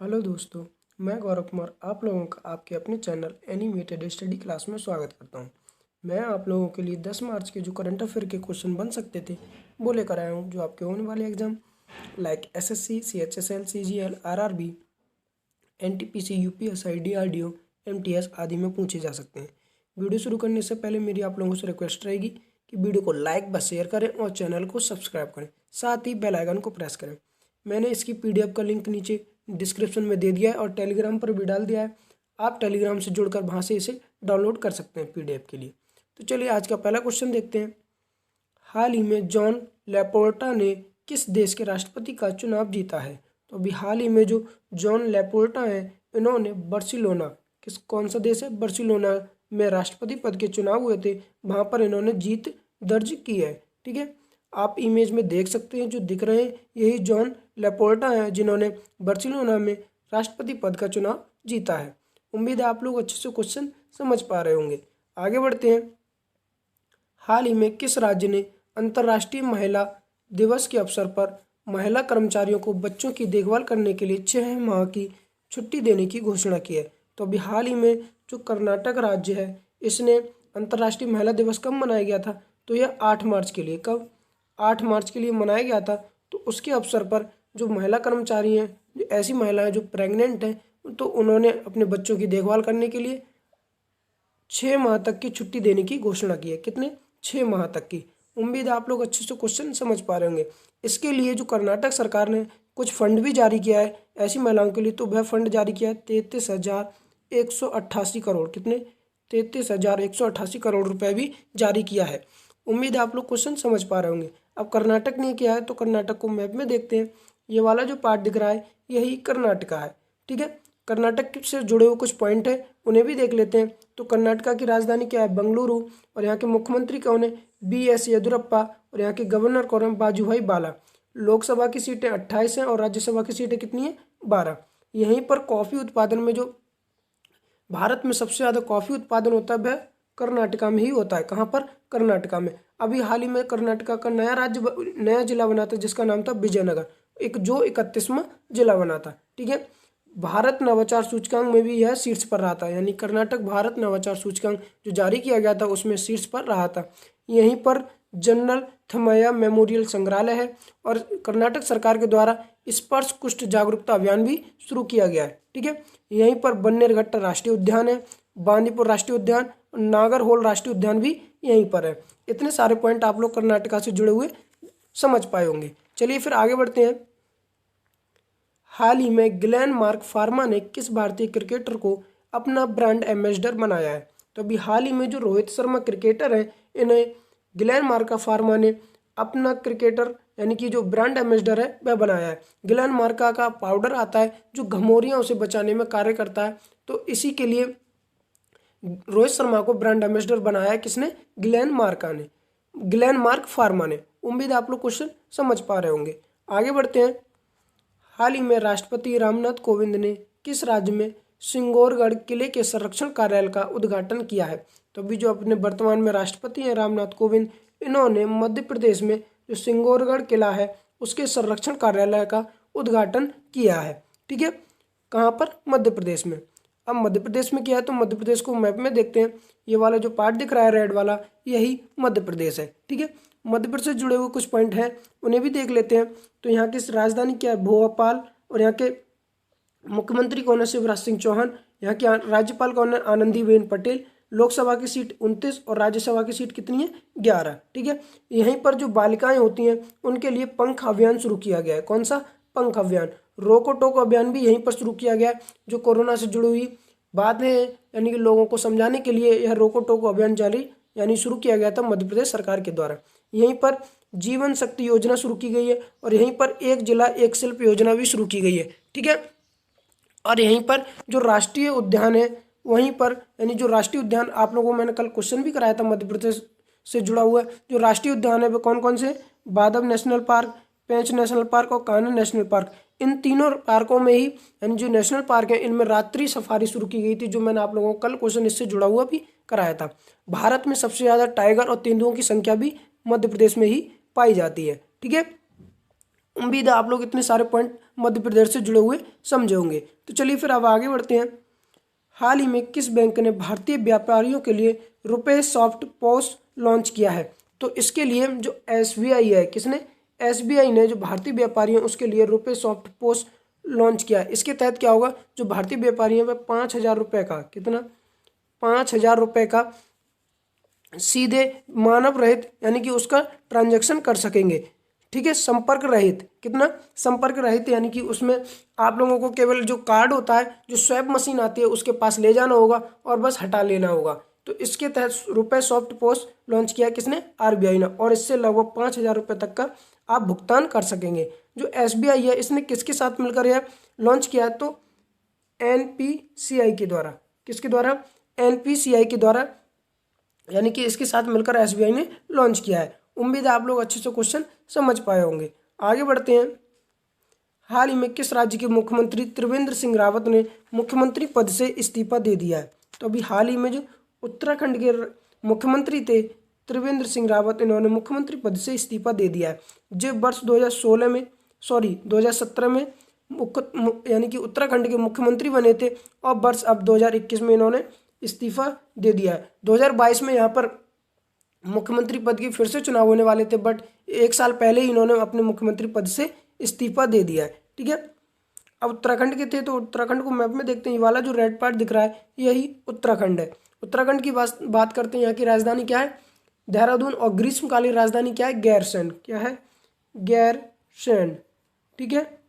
Hello दोस्तों, मैं गौरव कुमार आप लोगों का आपके अपने चैनल एनिमेटेड स्टडी क्लास में स्वागत करता हूं। मैं आप लोगों के लिए 10 मार्च के जो करंट अफेयर के क्वेश्चन बन सकते थे वो लेकर आया हूं, जो आपके होने वाले exam like SSC, CHSL, CGL, RRB, NTPC, UPSI, DRDO, MTS आदि में पूछे जा सकते हैं। वीडियो शुरू करने से पहले मेरी आप लोगों से रिक्वेस्ट रहेगी कि वीडियो को लाइक व शेयर करें और चैनल को सब्सक्राइब करें, साथ ही बेल आइकन को प्रेस करें। मैंने इसकी पीडीएफ का लिंक नीचे डिस्क्रिप्शन में दे दिया है और टेलीग्राम पर भी डाल दिया है। आप टेलीग्राम से जुड़कर वहाँ से इसे डाउनलोड कर सकते हैं पीडीएफ के लिए। तो चलिए आज का पहला क्वेश्चन देखते हैं। हाल ही में जॉन लेपोर्टा ने किस देश के राष्ट्रपति का चुनाव जीता है? तो अभी हाल ही में जो जॉन लेपोर्टा हैं इन्होंने बार्सिलोना, कौन सा देश है, बार्सिलोना में राष्ट्रपति पद के चुनाव हुए थे, वहाँ पर इन्होंने जीत दर्ज की है। ठीक है, आप इमेज में देख सकते हैं जो दिख रहे हैं यही जॉन लेपोर्टा हैं जिन्होंने बार्सिलोना में राष्ट्रपति पद का चुनाव जीता है। उम्मीद है आप लोग अच्छे से क्वेश्चन समझ पा रहे होंगे। आगे बढ़ते हैं। हाल ही में किस राज्य ने अंतर्राष्ट्रीय महिला दिवस के अवसर पर महिला कर्मचारियों को बच्चों की देखभाल करने के लिए 6 माह की छुट्टी देने की घोषणा की है? तो अभी हाल ही में जो कर्नाटक राज्य है इसने अंतर्राष्ट्रीय महिला दिवस कब मनाया गया था? तो यह 8 मार्च के लिए, कब 8 मार्च के लिए मनाया गया था। तो उसके अवसर पर जो महिला कर्मचारी हैं, जो ऐसी महिलाएं जो प्रेग्नेंट हैं, तो उन्होंने अपने बच्चों की देखभाल करने के लिए 6 माह तक की छुट्टी देने की घोषणा की है। कितने? 6 माह तक की। उम्मीद है आप लोग अच्छे से क्वेश्चन समझ पा रहे होंगे। इसके लिए जो कर्नाटक सरकार ने कुछ फंड भी जारी किया है ऐसी महिलाओं के लिए, तो वह फंड जारी किया है 33,188 करोड़। कितने? 33,188 करोड़ रुपए भी जारी किया है। उम्मीद है आप लोग क्वेश्चन समझ पा रहे होंगे। अब कर्नाटक ने किया है तो कर्नाटक को मैप में देखते हैं। ये वाला जो पार्ट दिख रहा है यही कर्नाटका है। ठीक है, कर्नाटक से जुड़े हुए कुछ पॉइंट है उन्हें भी देख लेते हैं। तो कर्नाटका की राजधानी क्या है? बेंगलुरु। और यहाँ के मुख्यमंत्री कौन है? BS येदियुरप्पा। और यहाँ के गवर्नर कौन है? वाजुभाई वाला। लोकसभा की सीटें 28 हैं और राज्यसभा की सीटें कितनी है? 12। यहीं पर कॉफी उत्पादन में जो भारत में सबसे ज़्यादा कॉफ़ी उत्पादन होता है वह कर्नाटका में ही होता है। कहाँ पर? कर्नाटका में। अभी हाल ही में कर्नाटका का नया जिला बना था जिसका नाम था विजयनगर, एक जो 31वां जिला बना था। ठीक है, भारत नवाचार सूचकांक में भी यह शीर्ष पर रहा था, यानी कर्नाटक भारत नवाचार सूचकांक जो जारी किया गया था उसमें शीर्ष पर रहा था। यहीं पर जनरल थमैया मेमोरियल संग्रहालय है और कर्नाटक सरकार के द्वारा स्पर्श कुष्ठ जागरूकता अभियान भी शुरू किया गया है। ठीक है, यहीं पर बन्नेरघट्टा राष्ट्रीय उद्यान है, बांदीपुर राष्ट्रीय उद्यान, नागरहोल राष्ट्रीय उद्यान भी यहीं पर है। इतने सारे पॉइंट आप लोग कर्नाटका से जुड़े हुए समझ पाए होंगे। चलिए फिर आगे बढ़ते हैं। हाल ही में ग्लेनमार्क फार्मा ने किस भारतीय क्रिकेटर को अपना ब्रांड एम्बेसडर बनाया है? तो अभी हाल ही में जो रोहित शर्मा क्रिकेटर हैं इन्हें ग्लेनमार्क फार्मा ने अपना क्रिकेटर यानी कि जो ब्रांड एम्बेसडर है वह बनाया है। ग्लेनमार्क का पाउडर आता है जो घमौरियों से बचाने में कार्य करता है, तो इसी के लिए रोहित शर्मा को ब्रांड एम्बेसडर बनाया है। किसने? ग्लेनमार्क फार्मा ने। उम्मीद है आप लोग क्वेश्चन समझ पा रहे होंगे। आगे बढ़ते हैं। हाल ही में राष्ट्रपति रामनाथ कोविंद ने किस राज्य में सिंगोरगढ़ किले के संरक्षण कार्यालय का उद्घाटन किया है? तो अभी जो अपने वर्तमान में राष्ट्रपति हैं रामनाथ कोविंद, इन्होंने मध्य प्रदेश में जो सिंगोरगढ़ किला है उसके संरक्षण कार्यालय का उद्घाटन किया है। ठीक है, कहाँ पर? मध्य प्रदेश में। अब मध्य प्रदेश में किया है तो मध्य प्रदेश को मैप में देखते हैं। ये वाला जो पार्ट दिख रहा है रेड वाला यही मध्य प्रदेश है। ठीक है, मध्य प्रदेश से जुड़े हुए कुछ पॉइंट हैं उन्हें भी देख लेते हैं। तो यहाँ की राजधानी क्या है? भोपाल। और यहाँ के मुख्यमंत्री कौन है? शिवराज सिंह चौहान। यहाँ के राज्यपाल कौन है? आनंदीबेन पटेल। लोकसभा की सीट 29 और राज्यसभा की सीट कितनी है? 11। ठीक है, यहीं पर जो बालिकाएं होती हैं उनके लिए पंख अभियान शुरू किया गया है। कौन सा? पंख अभियान। रोको टोको अभियान भी यहीं पर शुरू किया गया है, जो कोरोना से जुड़ी हुई बातें हैं यानी कि लोगों को समझाने के लिए यह रोको टोको अभियान जारी यानी शुरू किया गया था मध्य प्रदेश सरकार के द्वारा। यहीं पर जीवन शक्ति योजना शुरू की गई है और यहीं पर एक जिला एक शिल्प योजना भी शुरू की गई है। ठीक है, और यहीं पर जो राष्ट्रीय उद्यान है वहीं पर यानी जो राष्ट्रीय उद्यान आप लोगों को मैंने कल क्वेश्चन भी कराया था मध्य प्रदेश से जुड़ा हुआ जो राष्ट्रीय उद्यान है वो कौन कौन से? बादम नेशनल पार्क, पेंच नेशनल पार्क और कान्हा नेशनल पार्क। इन तीनों पार्कों में ही यानी जो नेशनल पार्क है इनमें रात्रि सफारी शुरू की गई थी, जो मैंने आप लोगों को कल क्वेश्चन इससे जुड़ा हुआ भी कराया था। भारत में सबसे ज़्यादा टाइगर और तेंदुओं की संख्या भी मध्य प्रदेश में ही पाई जाती है। ठीक है, उम्मीद है आप लोग इतने सारे पॉइंट मध्य प्रदेश से जुड़े हुए समझे होंगे। तो चलिए फिर अब आगे बढ़ते हैं। हाल ही में किस बैंक ने भारतीय व्यापारियों के लिए रुपए सॉफ्ट पोस लॉन्च किया है? तो इसके लिए जो SBI है, किसने? SBI ने जो भारतीय व्यापारी हैं उसके लिए रुपए सॉफ्ट पोस लॉन्च किया है। इसके तहत क्या होगा, जो भारतीय व्यापारी हैं वह 5,000 रुपये का, कितना, 5,000 रुपये का सीधे मानव रहित यानी कि उसका ट्रांजैक्शन कर सकेंगे। ठीक है, संपर्क रहित, कितना, संपर्क रहित यानी कि उसमें आप लोगों को केवल जो कार्ड होता है, जो स्वैप मशीन आती है उसके पास ले जाना होगा और बस हटा लेना होगा। तो इसके तहत रुपए सॉफ्ट पोस्ट लॉन्च किया किसने? RBI ने, और इससे लगभग 5,000 रुपये तक का आप भुगतान कर सकेंगे। जो SBI है इसने किसके साथ मिलकर यह लॉन्च किया है? तो NPCI के द्वारा, किसके द्वारा? NPCI के द्वारा, यानी कि इसके साथ मिलकर SBI ने लॉन्च किया है। उम्मीद है आप लोग अच्छे से क्वेश्चन समझ पाए होंगे। आगे बढ़ते हैं। हाल ही में किस राज्य के मुख्यमंत्री त्रिवेंद्र सिंह रावत ने मुख्यमंत्री पद से इस्तीफा दे दिया है? तो अभी हाल ही में जो उत्तराखंड के मुख्यमंत्री थे त्रिवेंद्र सिंह रावत, इन्होंने मुख्यमंत्री पद से इस्तीफा दे दिया है। जो वर्ष 2017 में यानी कि उत्तराखंड के मुख्यमंत्री बने थे, और वर्ष अब 2021 में इन्होंने इस्तीफा दे दिया है। 2022 में यहाँ पर मुख्यमंत्री पद की फिर से चुनाव होने वाले थे, बट 1 साल पहले ही इन्होंने अपने मुख्यमंत्री पद से इस्तीफा दे दिया है। ठीक है, अब उत्तराखंड के थे तो उत्तराखंड को मैप में देखते हैं। ये वाला जो रेड पार्ट दिख रहा है यही उत्तराखंड है। उत्तराखंड की बात करते हैं। यहाँ की राजधानी क्या है? देहरादून। और ग्रीष्मकालीन राजधानी क्या है? गैरसैंण। क्या है? गैरसैंण। ठीक है,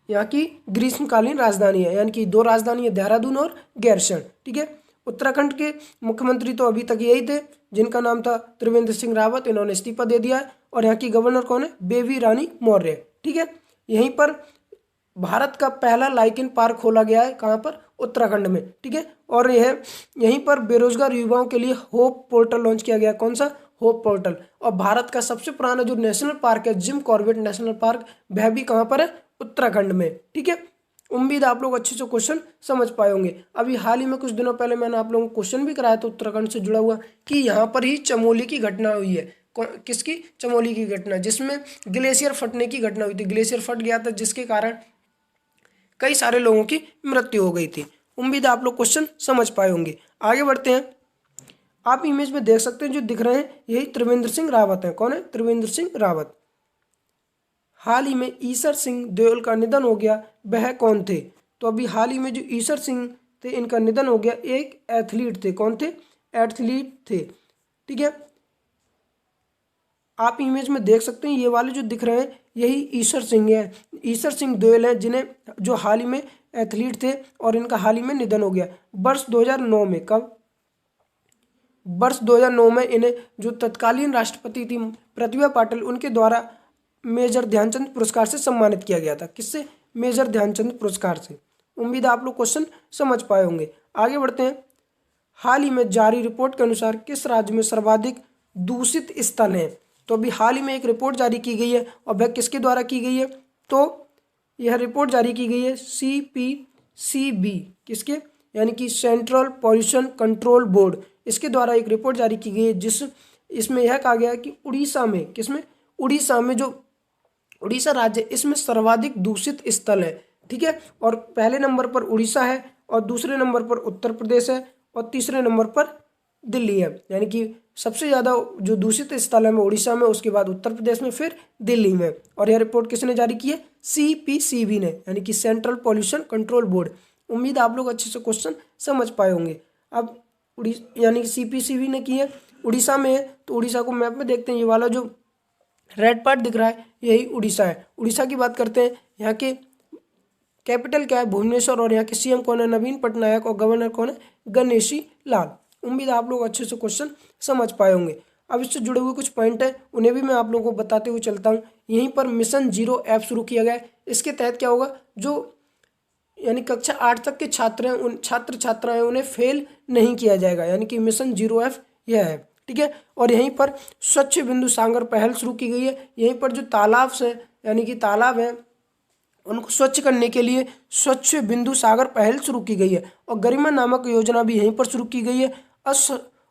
यहाँ की ग्रीष्मकालीन राजधानी है, यानी कि 2 राजधानी है, देहरादून और गैरसैंण। ठीक है, उत्तराखंड के मुख्यमंत्री तो अभी तक यही थे, जिनका नाम था त्रिवेंद्र सिंह रावत, इन्होंने इस्तीफा दे दिया है। और यहाँ की गवर्नर कौन है? बेबी रानी मौर्य। ठीक है, यहीं पर भारत का पहला लाइकेन पार्क खोला गया है। कहाँ पर? उत्तराखंड में। ठीक है, और यह यहीं पर बेरोजगार युवाओं के लिए होप पोर्टल लॉन्च किया गया। कौन सा? Hope portal. और भारत का सबसे पुराना जो नेशनल पार्क है, जिम कॉर्बेट नेशनल पार्क, वह भी कहाँ पर है? उत्तराखंड में। ठीक है, उम्मीद आप लोग अच्छे से क्वेश्चन समझ पाए होंगे। अभी हाल ही में कुछ दिनों पहले मैंने आप लोगों को क्वेश्चन भी कराया था उत्तराखंड से जुड़ा हुआ, कि यहाँ पर ही चमोली की घटना हुई है। किसकी? चमोली की घटना, जिसमें ग्लेशियर फटने की घटना हुई थी। ग्लेशियर फट गया था, जिसके कारण कई सारे लोगों की मृत्यु हो गई थी। उम्मीद आप लोग क्वेश्चन समझ पाए होंगे। आगे बढ़ते हैं। आप इमेज में देख सकते हैं, जो दिख रहे हैं यही त्रिवेंद्र सिंह रावत है। कौन है? त्रिवेंद्र सिंह रावत। हाल ही में ईश्वर सिंह देओल का निधन हो गया, वह कौन थे? तो अभी हाल ही में जो ईश्वर सिंह थे, इनका निधन हो गया। एक एथलीट थे। कौन थे? एथलीट थे। ठीक है, आप इमेज में देख सकते हैं, ये वाले जो दिख रहे हैं यही ईश्वर सिंह है। ईश्वर सिंह देओल हैं, जिन्हें जो हाल ही में एथलीट थे, और इनका हाल ही में निधन हो गया वर्ष 2009 में। कब? वर्ष 2009 में इन्हें जो तत्कालीन राष्ट्रपति थी प्रतिभा पाटिल, उनके द्वारा मेजर ध्यानचंद पुरस्कार से सम्मानित किया गया था। किससे? मेजर ध्यानचंद पुरस्कार से। उम्मीद है आप लोग क्वेश्चन समझ पाए होंगे। आगे बढ़ते हैं। हाल ही में जारी रिपोर्ट के अनुसार किस राज्य में सर्वाधिक दूषित स्थल हैं? तो अभी हाल ही में एक रिपोर्ट जारी की गई है, और वह किसके द्वारा की गई है? तो यह रिपोर्ट जारी की गई है CPCB, किसके? यानी कि सेंट्रल पॉल्यूशन कंट्रोल बोर्ड, इसके द्वारा एक रिपोर्ट जारी की गई है, इसमें यह कहा गया है कि उड़ीसा में, किसमें? उड़ीसा में, जो उड़ीसा राज्य, इसमें सर्वाधिक दूषित स्थल है। ठीक है, और पहले नंबर पर उड़ीसा है, और दूसरे नंबर पर उत्तर प्रदेश है, और तीसरे नंबर पर दिल्ली है। यानी कि सबसे ज़्यादा जो दूषित स्थल है वो उड़ीसा में, उसके बाद उत्तर प्रदेश में, फिर दिल्ली में। और यह रिपोर्ट किसने जारी की है? CPCB ने, यानी कि सेंट्रल पॉल्यूशन कंट्रोल बोर्ड। उम्मीद आप लोग अच्छे से क्वेश्चन समझ पाए होंगे। अब यानी कि CPCB ने की है, उड़ीसा में है, तो उड़ीसा को मैप में देखते हैं। ये वाला जो रेड पार्ट दिख रहा है यही उड़ीसा है। उड़ीसा की बात करते हैं। यहाँ के कैपिटल क्या है? भुवनेश्वर। और यहाँ के CM कौन है? नवीन पटनायक। और गवर्नर कौन है? गणेशी लाल। उम्मीद आप लोग अच्छे से क्वेश्चन समझ पाए होंगे। अब इससे जुड़े हुए कुछ पॉइंट है, उन्हें भी मैं आप लोगों को बताते हुए चलता हूँ। यहीं पर मिशन 0 ऐप शुरू किया गया है। इसके तहत क्या होगा, जो यानी कक्षा 8 तक के छात्र हैं, उन छात्र छात्राएं, उन्हें फेल नहीं किया जाएगा। यानी कि मिशन 0 ऐप यह है। ठीक है, और यहीं पर स्वच्छ बिंदु सागर पहल शुरू की गई है। यहीं पर जो तालाब हैं, यानी कि तालाब हैं, उनको स्वच्छ करने के लिए स्वच्छ बिंदु सागर पहल शुरू की गई है। और गरिमा नामक योजना भी यहीं पर शुरू की गई है।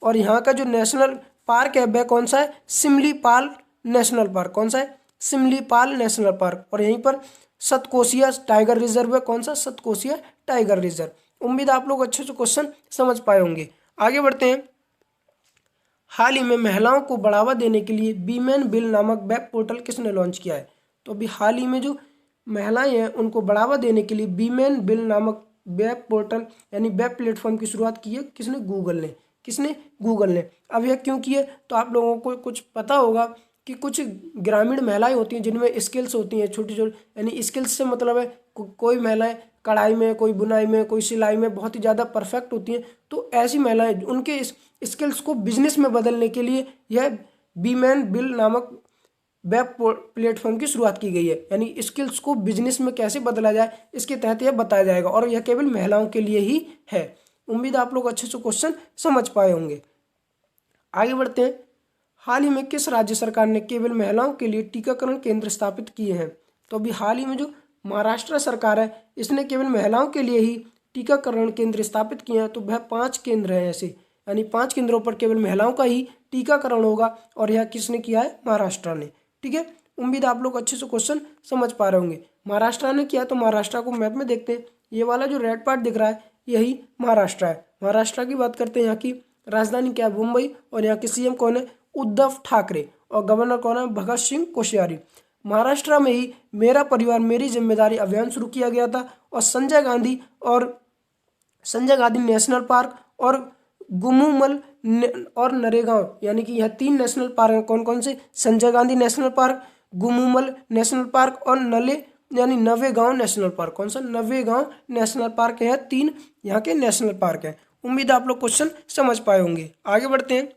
और यहाँ का जो नेशनल पार्क है वह कौन सा है? Similipal national park. कौन सा है? सिमलीपाल नेशनल पार्क, और यहीं पर सतकोशिया टाइगर रिजर्व है। कौन सा? Satkosia tiger reserve. उम्मीद आप लोग अच्छे से क्वेश्चन समझ पाए होंगे। आगे बढ़ते हैं। हाल ही में महिलाओं को बढ़ावा देने के लिए वीमेन बिल नामक वेब पोर्टल किसने लॉन्च किया है? तो अभी हाल ही में जो महिलाएं हैं उनको बढ़ावा देने के लिए वीमेन बिल नामक वेब पोर्टल यानी वेब प्लेटफॉर्म की शुरुआत की है। किसने? गूगल ने। किसने? गूगल ने। अब यह क्यों की है? तो आप लोगों को कुछ पता होगा कि कुछ ग्रामीण महिलाएं होती हैं जिनमें स्किल्स होती हैं छोटी छोटी, यानी स्किल्स से मतलब है कोई महिलाएं कढ़ाई में, कोई बुनाई में, कोई सिलाई में बहुत ही ज़्यादा परफेक्ट होती हैं। तो ऐसी महिलाएं उनके इस स्किल्स को बिजनेस में बदलने के लिए यह वीमेन बिल नामक वेब प्लेटफॉर्म की शुरुआत की गई है। यानी स्किल्स को बिजनेस में कैसे बदला जाए इसके तहत यह बताया जाएगा, और यह केवल महिलाओं के लिए ही है। उम्मीद आप लोग अच्छे से क्वेश्चन समझ पाए होंगे। आगे बढ़ते हैं। हाल ही में किस राज्य सरकार ने केवल महिलाओं के लिए टीकाकरण केंद्र स्थापित किए हैं? तो अभी हाल ही में जो महाराष्ट्र सरकार है इसने केवल महिलाओं के लिए ही टीकाकरण केंद्र स्थापित किए हैं। तो वह 5 केंद्र हैं ऐसे, यानी 5 केंद्रों पर केवल महिलाओं का ही टीकाकरण होगा, और यह किसने किया है? महाराष्ट्र ने। ठीक है, उम्मीद आप लोग अच्छे से क्वेश्चन समझ पा रहे होंगे। महाराष्ट्र ने किया, तो महाराष्ट्र को मैप में देखते हैं। ये वाला जो रेड पार्ट दिख रहा है यही महाराष्ट्र है। महाराष्ट्र की बात करते हैं। यहाँ की राजधानी क्या है? मुंबई, और यहाँ के सीएम कौन है? उद्धव ठाकरे, और गवर्नर कौन है? भगत सिंह कोश्यारी। महाराष्ट्र में ही मेरा परिवार मेरी जिम्मेदारी अभियान शुरू किया गया था, और संजय गांधी नेशनल पार्क और गुमुमल और नरेगांव, यानी कि यह 3 नेशनल पार्क हैं। कौन कौन से? Sanjay Gandhi national park, Gugamal national park और यानी नवेगांव नेशनल पार्क। कौन सा? नवेगांव नेशनल पार्क है। 3 यहाँ के नेशनल पार्क हैं। उम्मीद आप लोग क्वेश्चन समझ पाए होंगे। आगे बढ़ते हैं।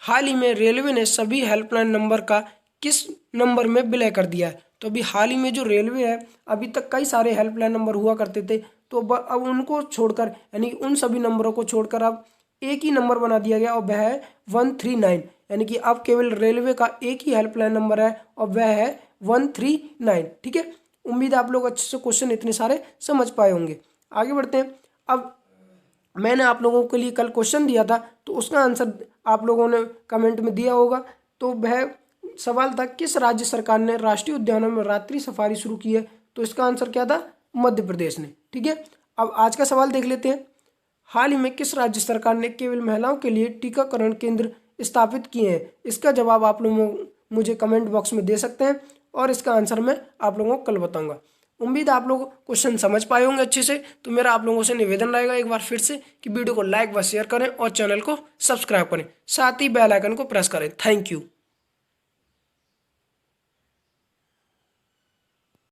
हाल ही में रेलवे ने सभी हेल्पलाइन नंबर का किस नंबर में विलय कर दिया है? तो अभी हाल ही में जो रेलवे है, अभी तक कई सारे हेल्पलाइन नंबर हुआ करते थे, तो अब उनको छोड़कर, यानी उन सभी नंबरों को छोड़कर अब एक ही नंबर बना दिया गया, और वह है 139। यानी कि अब केवल रेलवे का एक ही हेल्पलाइन नंबर है, और वह है 139। ठीक है, उम्मीद आप लोग अच्छे से क्वेश्चन इतने सारे समझ पाए होंगे। आगे बढ़ते हैं। अब मैंने आप लोगों के लिए कल क्वेश्चन दिया था, तो उसका आंसर आप लोगों ने कमेंट में दिया होगा। तो वह सवाल था, किस राज्य सरकार ने राष्ट्रीय उद्यानों में रात्रि सफारी शुरू की है? तो इसका आंसर क्या था? मध्य प्रदेश ने। ठीक है, अब आज का सवाल देख लेते हैं। हाल ही में किस राज्य सरकार ने केवल महिलाओं के लिए टीकाकरण केंद्र स्थापित किए हैं? इसका जवाब आप लोग मुझे कमेंट बॉक्स में दे सकते हैं, और इसका आंसर मैं आप लोगों को कल बताऊंगा। उम्मीद आप लोग क्वेश्चन समझ पाए होंगे अच्छे से। तो मेरा आप लोगों से निवेदन रहेगा एक बार फिर से कि वीडियो को लाइक व शेयर करें और चैनल को सब्सक्राइब करें, साथ ही बेल आइकन को प्रेस करें। Thank you.